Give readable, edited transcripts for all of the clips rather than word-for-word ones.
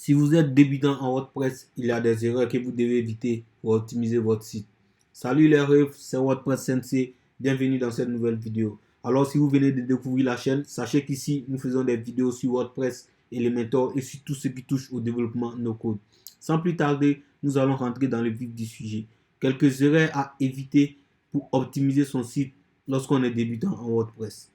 Si vous êtes débutant en WordPress, il y a des erreurs que vous devez éviter pour optimiser votre site. Salut les refs, c'est WordPress Sensei. Bienvenue dans cette nouvelle vidéo. Alors si vous venez de découvrir la chaîne, sachez qu'ici nous faisons des vidéos sur WordPress, Elementor et sur tout ce qui touche au développement no-code. Sans plus tarder, nous allons rentrer dans le vif du sujet. Quelques erreurs à éviter pour optimiser son site lorsqu'on est débutant en WordPress.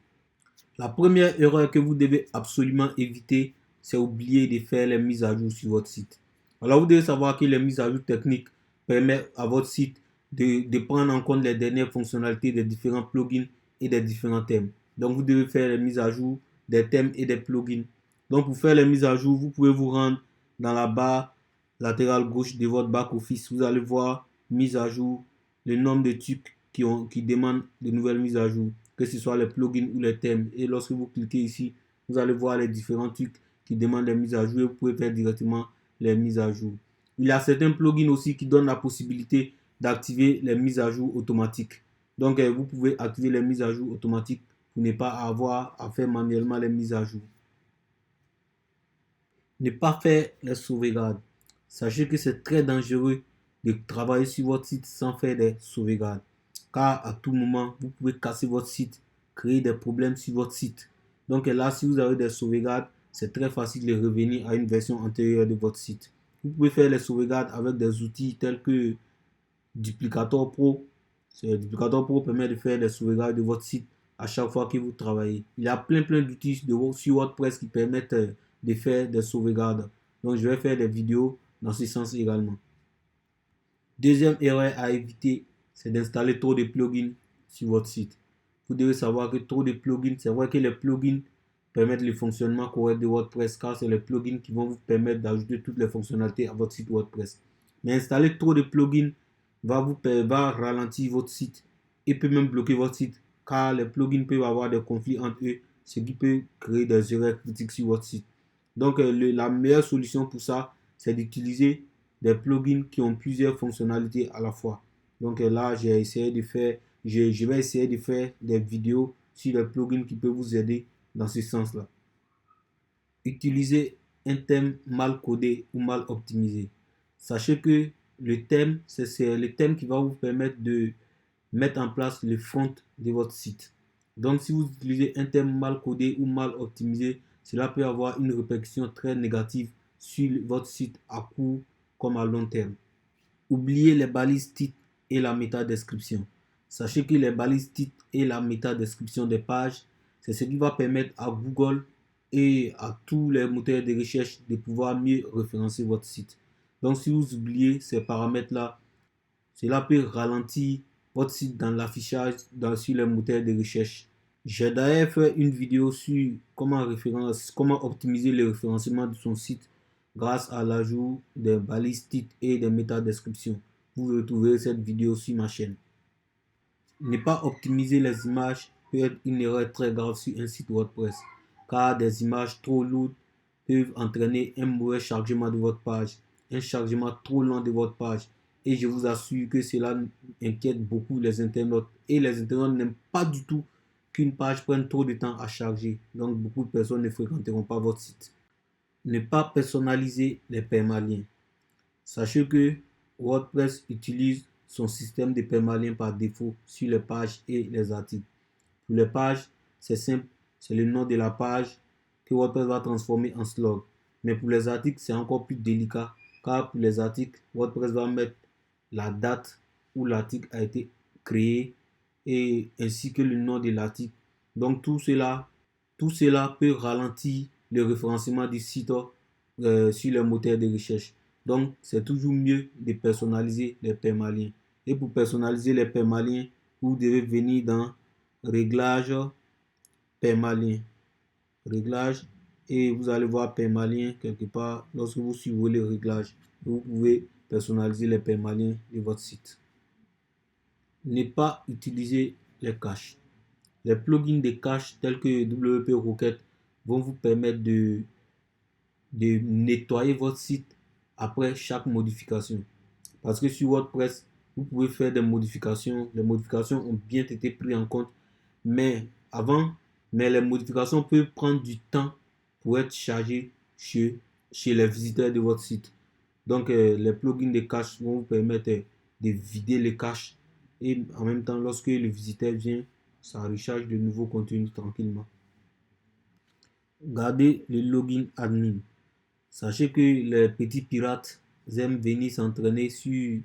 La première erreur que vous devez absolument éviter, c'est oublier de faire les mises à jour sur votre site. Alors vous devez savoir que les mises à jour techniques permettent à votre site de prendre en compte les dernières fonctionnalités des différents plugins et des différents thèmes. Donc vous devez faire les mises à jour des thèmes et des plugins. Donc pour faire les mises à jour, vous pouvez vous rendre dans la barre latérale gauche de votre back-office. Vous allez voir mise à jour, le nombre de trucs qui demandent de nouvelles mises à jour, que ce soit les plugins ou les thèmes. Et lorsque vous cliquez ici, vous allez voir les différents trucs qui demandent des mises à jour et vous pouvez faire directement les mises à jour. Il y a certains plugins aussi qui donnent la possibilité d'activer les mises à jour automatiques. Donc, vous pouvez activer les mises à jour automatiques pour ne pas avoir à faire manuellement les mises à jour. Ne pas faire les sauvegardes. Sachez que c'est très dangereux de travailler sur votre site sans faire des sauvegardes. Car à tout moment, vous pouvez casser votre site, créer des problèmes sur votre site. Donc là, si vous avez des sauvegardes, c'est très facile de revenir à une version antérieure de votre site. Vous pouvez faire les sauvegardes avec des outils tels que Duplicator Pro. Duplicator Pro permet de faire des sauvegardes de votre site à chaque fois que vous travaillez. Il y a plein d'outils sur WordPress qui permettent de faire des sauvegardes. Donc je vais faire des vidéos dans ce sens également. Deuxième erreur à éviter, c'est d'installer trop de plugins sur votre site. Vous devez savoir que trop de plugins, c'est vrai que les plugins permettent le fonctionnement correct de WordPress car c'est les plugins qui vont vous permettre d'ajouter toutes les fonctionnalités à votre site WordPress. Mais installer trop de plugins va ralentir votre site et peut même bloquer votre site car les plugins peuvent avoir des conflits entre eux, ce qui peut créer des erreurs critiques sur votre site. Donc la meilleure solution pour ça, c'est d'utiliser des plugins qui ont plusieurs fonctionnalités à la fois. Donc là, je vais essayer de faire des vidéos sur les plugins qui peuvent vous aider dans ce sens-là. Utilisez un thème mal codé ou mal optimisé. Sachez que le thème, c'est le thème qui va vous permettre de mettre en place le front de votre site. Donc si vous utilisez un thème mal codé ou mal optimisé, cela peut avoir une répercussion très négative sur votre site à court comme à long terme. Oubliez les balises titres et la métadescription. Sachez que les balises titres et la métadescription des pages, c'est ce qui va permettre à Google et à tous les moteurs de recherche de pouvoir mieux référencer votre site. Donc si vous oubliez ces paramètres-là, cela peut ralentir votre site dans l'affichage sur les moteurs de recherche. J'ai d'ailleurs fait une vidéo sur comment optimiser le référencement de son site grâce à l'ajout des balises titres et des métadescriptions. Vous retrouverez cette vidéo sur ma chaîne. Ne pas optimiser les images peut être une erreur très grave sur un site WordPress, car des images trop lourdes peuvent entraîner un mauvais chargement de votre page, un chargement trop lent de votre page. Et je vous assure que cela inquiète beaucoup les internautes. Et les internautes n'aiment pas du tout qu'une page prenne trop de temps à charger. Donc beaucoup de personnes ne fréquenteront pas votre site. Ne pas personnaliser les permaliens. Sachez que WordPress utilise son système de permaliens par défaut sur les pages et les articles. Pour les pages, c'est simple, c'est le nom de la page que WordPress va transformer en slug. Mais pour les articles, c'est encore plus délicat car pour les articles, WordPress va mettre la date où l'article a été créé et ainsi que le nom de l'article. Donc tout cela peut ralentir le référencement du site sur les moteurs de recherche. Donc, c'est toujours mieux de personnaliser les permaliens. Et pour personnaliser les permaliens, vous devez venir dans Réglages, permalien. Réglage et vous allez voir permalien quelque part. Lorsque vous suivez les réglages, vous pouvez personnaliser les permaliens de votre site. Ne pas utiliser les caches. Les plugins de cache tels que WP Rocket vont vous permettre de nettoyer votre site après chaque modification. Parce que sur WordPress, vous pouvez faire des modifications. Les modifications ont bien été prises en compte. Mais les modifications peuvent prendre du temps pour être chargées sur chez les visiteurs de votre site. Donc, les plugins de cache vont vous permettre de vider les caches et en même temps, lorsque le visiteur vient, ça recharge de nouveaux contenus tranquillement. Gardez le login admin. Sachez que les petits pirates aiment venir s'entraîner sur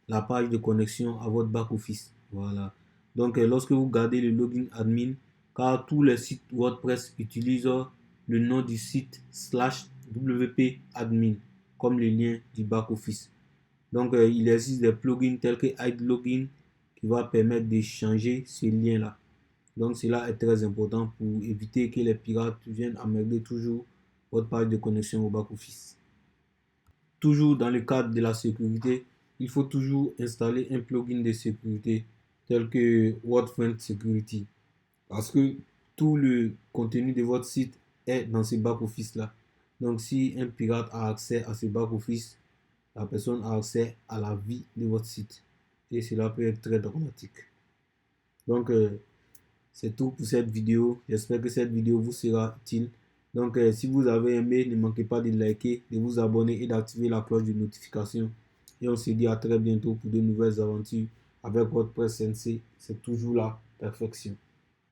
la page de connexion à votre back-office. Voilà. Donc, lorsque vous gardez le login admin, car tous les sites WordPress utilisent le nom du site /wp admin comme le lien du back-office. Donc, il existe des plugins tels que Hide Login qui va permettre de changer ce lien-là. Donc, cela est très important pour éviter que les pirates viennent emmerder toujours votre page de connexion au back-office. Toujours dans le cadre de la sécurité, il faut toujours installer un plugin de sécurité tel que WordFront Security. Parce que tout le contenu de votre site est dans ce back-office-là. Donc, si un pirate a accès à ce back-office, la personne a accès à la vie de votre site. Et cela peut être très dramatique. Donc, c'est tout pour cette vidéo. J'espère que cette vidéo vous sera utile. Donc, si vous avez aimé, ne manquez pas de liker, de vous abonner et d'activer la cloche de notification. Et on se dit à très bientôt pour de nouvelles aventures avec WordPress Sensei. C'est toujours la perfection.